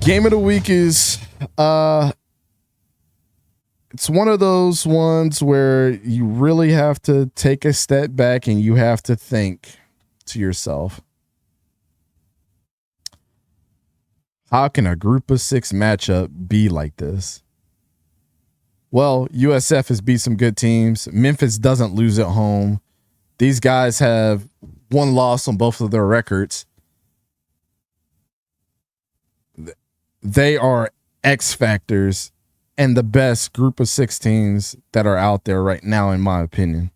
Game of the week is it's one of those ones where you really have to take a step back and you have to think to yourself, how can a group of 6 matchup be like this? Well, USF has beat some good teams. Memphis doesn't lose at home. These guys have one loss on both of their records. They are X factors and the best group of 6 teams that are out there right now, in my opinion.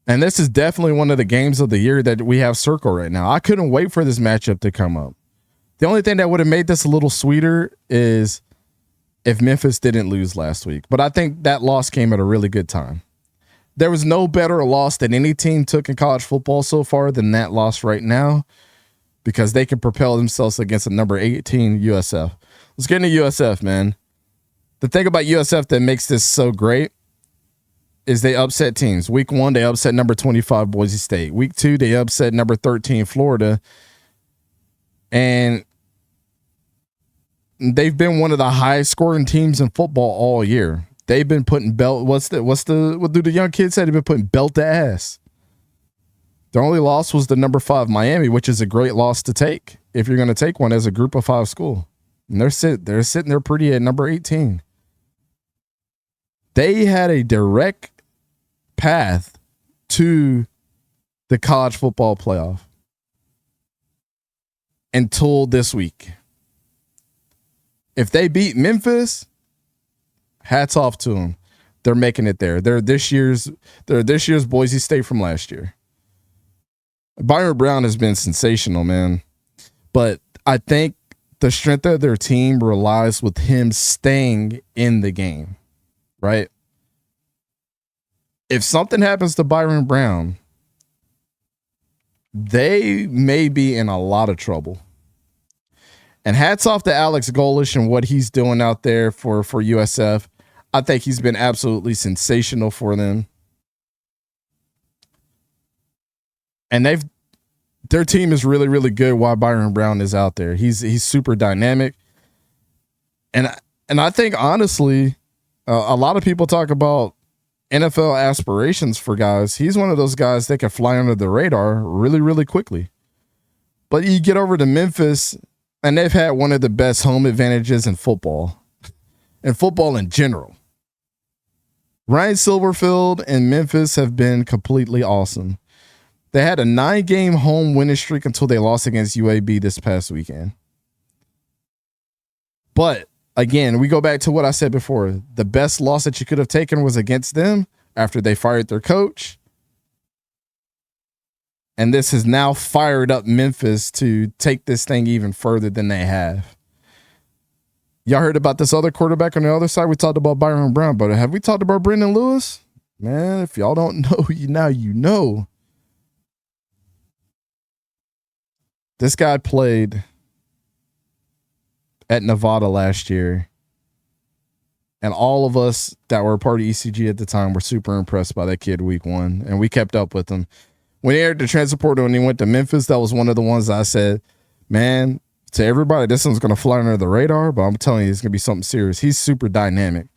And this is definitely one of the games of the year that we have circled right now. I couldn't wait for this matchup to come up. The only thing that would have made this a little sweeter is if Memphis didn't lose last week. But I think that loss came at a really good time. There was no better loss that any team took in college football so far than that loss right now, because they can propel themselves against a number 18 USF. Let's get into USF, man. The thing about USF that makes this so great is they upset teams. Week 1, they upset number 25 Boise State. Week 2, they upset number 13 Florida. And they've been one of the highest scoring teams in football all year. They've been putting what do the young kids say? They've been putting belt to ass. Their only loss was the number 5 Miami, which is a great loss to take if you're going to take one as a group of 5 school. And they're sitting there pretty at number 18. They had a direct path to the college football playoff until this week. If they beat Memphis, hats off to them. They're making it there. They're this year's Boise State from last year. Byron Brown has been sensational, man. But I think the strength of their team relies with him staying in the game, right? If something happens to Byron Brown, they may be in a lot of trouble. And hats off to 𝗕𝘂𝘀𝗶𝗲𝘀𝗀 and what he's doing out there for USF. I think he's been absolutely sensational for them. And their team is really, really good while Byron Brown is out there. He's super dynamic. And I think, honestly, a lot of people talk about NFL aspirations for guys. He's one of those guys that can fly under the radar really, really quickly. But you get over to Memphis, and they've had one of the best home advantages in football in general. Ryan Silverfield and Memphis have been completely awesome. They had a 9-game home winning streak until they lost against UAB this past weekend. But again, we go back to what I said before. The best loss that you could have taken was against them after they fired their coach. And this has now fired up Memphis to take this thing even further than they have. Y'all heard about this other quarterback on the other side? We talked about Byron Brown, but have we talked about Brendan Lewis? Man, if y'all don't know, now you know. This guy played at Nevada last year. And all of us that were a part of ECG at the time were super impressed by that kid week 1. And we kept up with him. When he entered the transfer portal and he went to Memphis, that was one of the ones I said, man, to everybody, this one's going to fly under the radar, but I'm telling you, it's going to be something serious. He's super dynamic.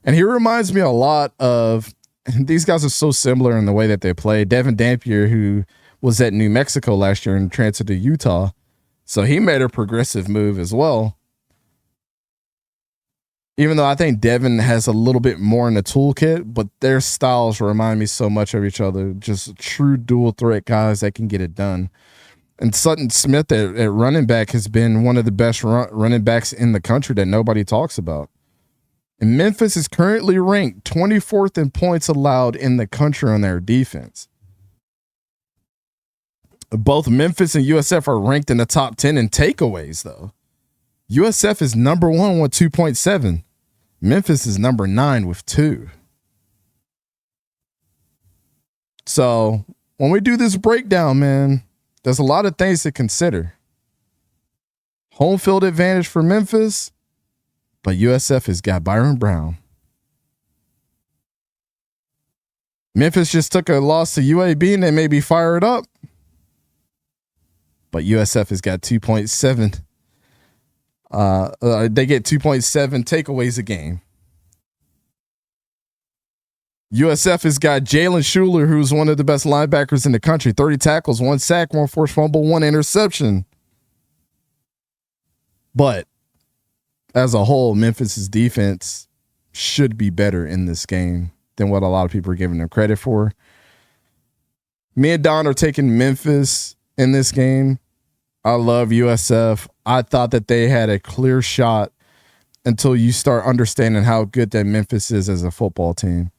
And he reminds me a lot of, these guys are so similar in the way that they play. Devin Dampier, who was at New Mexico last year and transferred to Utah. So he made a progressive move as well. Even though I think Devin has a little bit more in the toolkit, but their styles remind me so much of each other. Just true dual threat guys that can get it done. And Sutton Smith at running back has been one of the best running backs in the country that nobody talks about. And Memphis is currently ranked 24th in points allowed in the country on their defense. Both Memphis and USF are ranked in the top 10 in takeaways, though. USF is number 1 with 2.7. Memphis is number 9 with 2. So when we do this breakdown, man, there's a lot of things to consider. Home field advantage for Memphis, but USF has got Byron Brown. Memphis just took a loss to UAB and they may be fired up. But USF has got 2.7 They get 2.7 takeaways a game. USF has got Jalen Schuler, who's one of the best linebackers in the country. 30 tackles, 1 sack, 1 forced fumble, 1 interception. But as a whole, Memphis's defense should be better in this game than what a lot of people are giving them credit for. Me and Don are taking Memphis in this game. I love USF. I thought that they had a clear shot until you start understanding how good that Memphis is as a football team.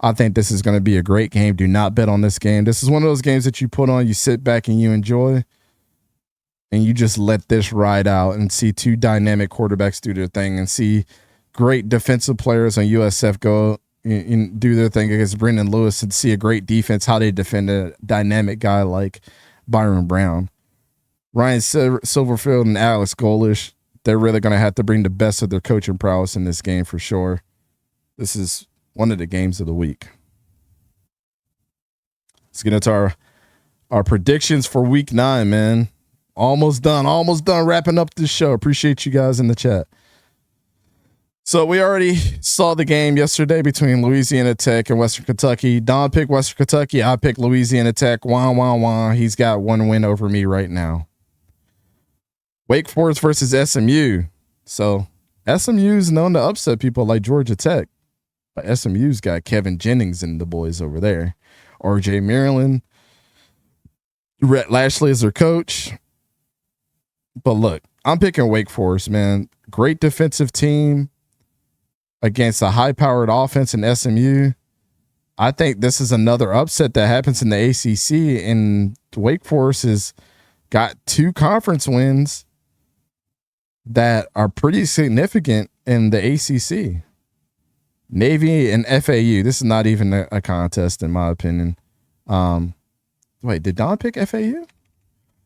I think this is going to be a great game. Do not bet on this game. This is one of those games that you put on, you sit back and you enjoy, and you just let this ride out and see 2 dynamic quarterbacks do their thing and see great defensive players on USF go and do their thing against Brendan Lewis and see a great defense, how they defend a dynamic guy like Byron Brown. Ryan Silverfield and Alex Golesh, they're really going to have to bring the best of their coaching prowess in this game for sure. This is one of the games of the week. Let's get into our predictions for week 9, man. Almost done wrapping up this show. Appreciate you guys in the chat. So we already saw the game yesterday between Louisiana Tech and Western Kentucky. Don picked Western Kentucky. I picked Louisiana Tech. Wah. He's got 1 win over me right now. Wake Forest versus SMU. So SMU's known to upset people like Georgia Tech. But SMU's got Kevin Jennings and the boys over there. RJ Maryland. Rhett Lashley is their coach. But look, I'm picking Wake Forest, man. Great defensive team against a high-powered offense in SMU. I think this is another upset that happens in the ACC, and Wake Forest has got 2 conference wins that are pretty significant in the ACC. Navy and FAU. This is not even a contest, in my opinion. Wait, did Don pick FAU?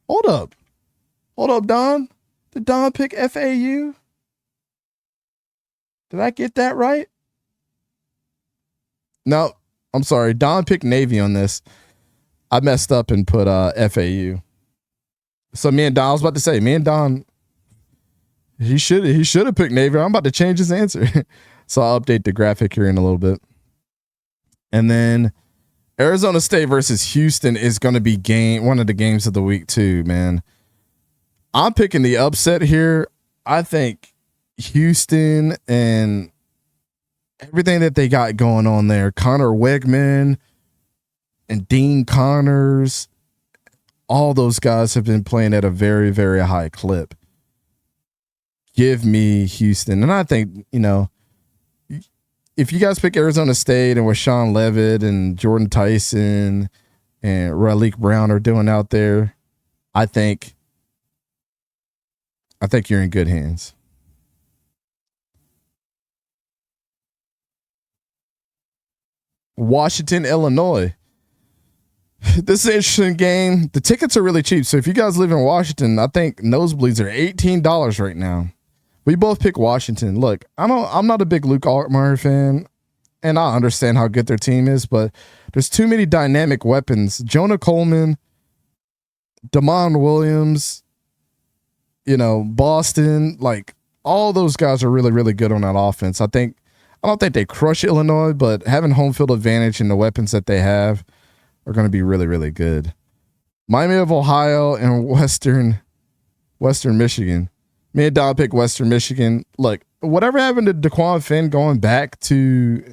Hold up, Don. Did Don pick FAU? Did I get that right? No, I'm sorry. Don picked Navy on this. I messed up and put FAU. So me and Don, I was about to say, me and Don, he should have picked Navy. I'm about to change his answer. So I'll update the graphic here in a little bit. And then Arizona State versus Houston is going to be one of the games of the week too, man. I'm picking the upset here. I think Houston and everything that they got going on there, Connor Wegman and Dean Connors, all those guys have been playing at a very, very high clip. Give me Houston. And I think, if you guys pick Arizona State and what Sean Leavitt and Jordan Tyson and Raleek Brown are doing out there, I think you're in good hands. Washington, Illinois. This is an interesting game. The tickets are really cheap. So if you guys live in Washington, I think nosebleeds are $18 right now. We both pick Washington. Look, I'm not a big Luke Altmaier fan, and I understand how good their team is, but there's too many dynamic weapons. Jonah Coleman, Damon Williams, Boston, like all those guys are really, really good on that offense. I don't think they crush Illinois, but having home field advantage and the weapons that they have are going to be really, really good. Miami of Ohio and Western Michigan. Me and Don pick Western Michigan. Look, whatever happened to Daquan Finn going back to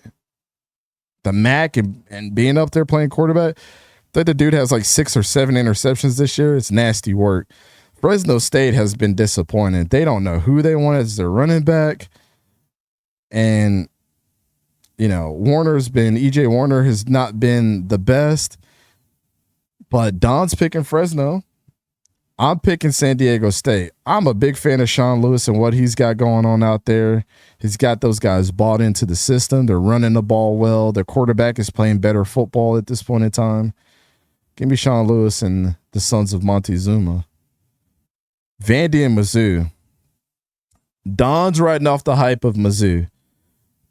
the MAC and being up there playing quarterback, that the dude has like 6 or 7 interceptions this year. It's nasty work. Fresno State has been disappointed. They don't know who they want as their running back. And, EJ Warner has not been the best. But Don's picking Fresno. I'm picking San Diego State. I'm a big fan of Sean Lewis and what he's got going on out there. He's got those guys bought into the system. They're running the ball well. Their quarterback is playing better football at this point in time. Give me Sean Lewis and the Sons of Montezuma. Vandy and Mizzou. Don's riding off the hype of Mizzou.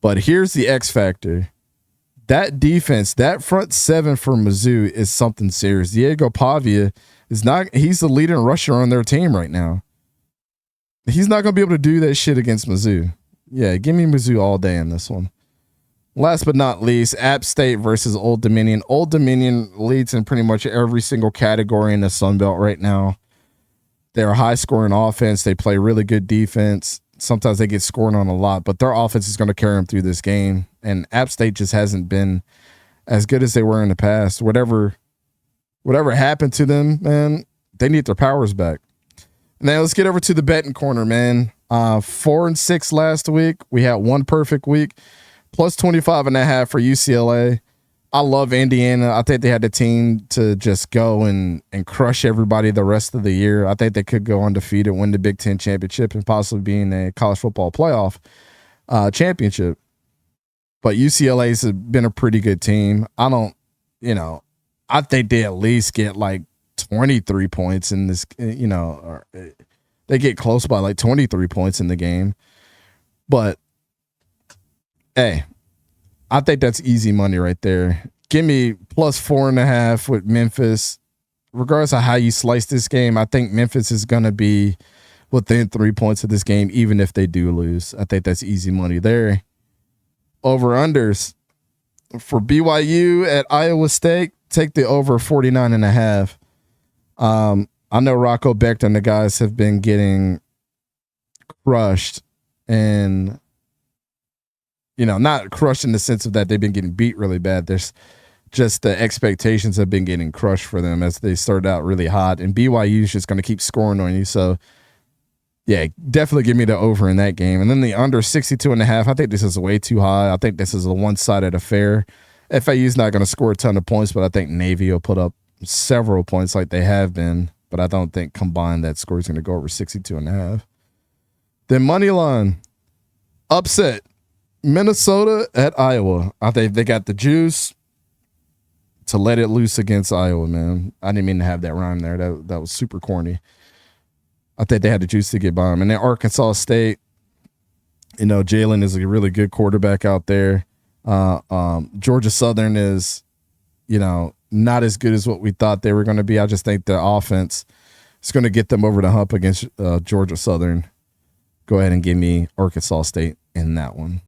But here's the X factor. That defense, that front 7 for Mizzou is something serious. 𝗕𝘂𝘀𝗶𝗲𝘀𝗀 he's the leading rusher on their team right now. He's not going to be able to do that shit against Mizzou. Yeah, give me Mizzou all day in this one. Last but not least, App State versus Old Dominion. Old Dominion leads in pretty much every single category in the Sun Belt right now. They're a high-scoring offense. They play really good defense. Sometimes they get scored on a lot, but their offense is going to carry them through this game. And App State just hasn't been as good as they were in the past. Whatever happened to them, man, they need their powers back. Now let's get over to the betting corner, man. 4-6 last week. We had one perfect week. Plus 25.5 for UCLA. I love Indiana. I think they had the team to just go and crush everybody the rest of the year. I think they could go undefeated, win the Big Ten championship, and possibly be in a college football playoff championship. But UCLA's been a pretty good team. I think they at least get like 23 points in this, or they get close by like 23 points in the game. But hey, I think that's easy money right there. Give me plus 4.5 with Memphis. Regardless of how you slice this game, I think Memphis is going to be within 3 points of this game, even if they do lose. I think that's easy money there. Over-unders. For BYU at Iowa State, take the over 49.5. I know Rocco Becht and the guys have been getting crushed, and not crushed in the sense of that they've been getting beat really bad. There's just the expectations have been getting crushed for them as they started out really hot, and BYU is just going to keep scoring on you. So yeah, definitely give me the over in that game. And then the under 62.5. I think this is way too high. I think this is a one-sided affair. FAU's not going to score a ton of points, but I think Navy will put up several points like they have been. But I don't think combined that score is going to go over 62.5. Then money line upset Minnesota at Iowa. I think they got the juice to let it loose against Iowa, man. I didn't mean to have that rhyme there. That was super corny. I think they had the juice to get by them. And then Arkansas State, Jalen is a really good quarterback out there. Georgia Southern is, not as good as what we thought they were going to be. I just think the offense is going to get them over the hump against Georgia Southern. Go ahead and give me Arkansas State in that one.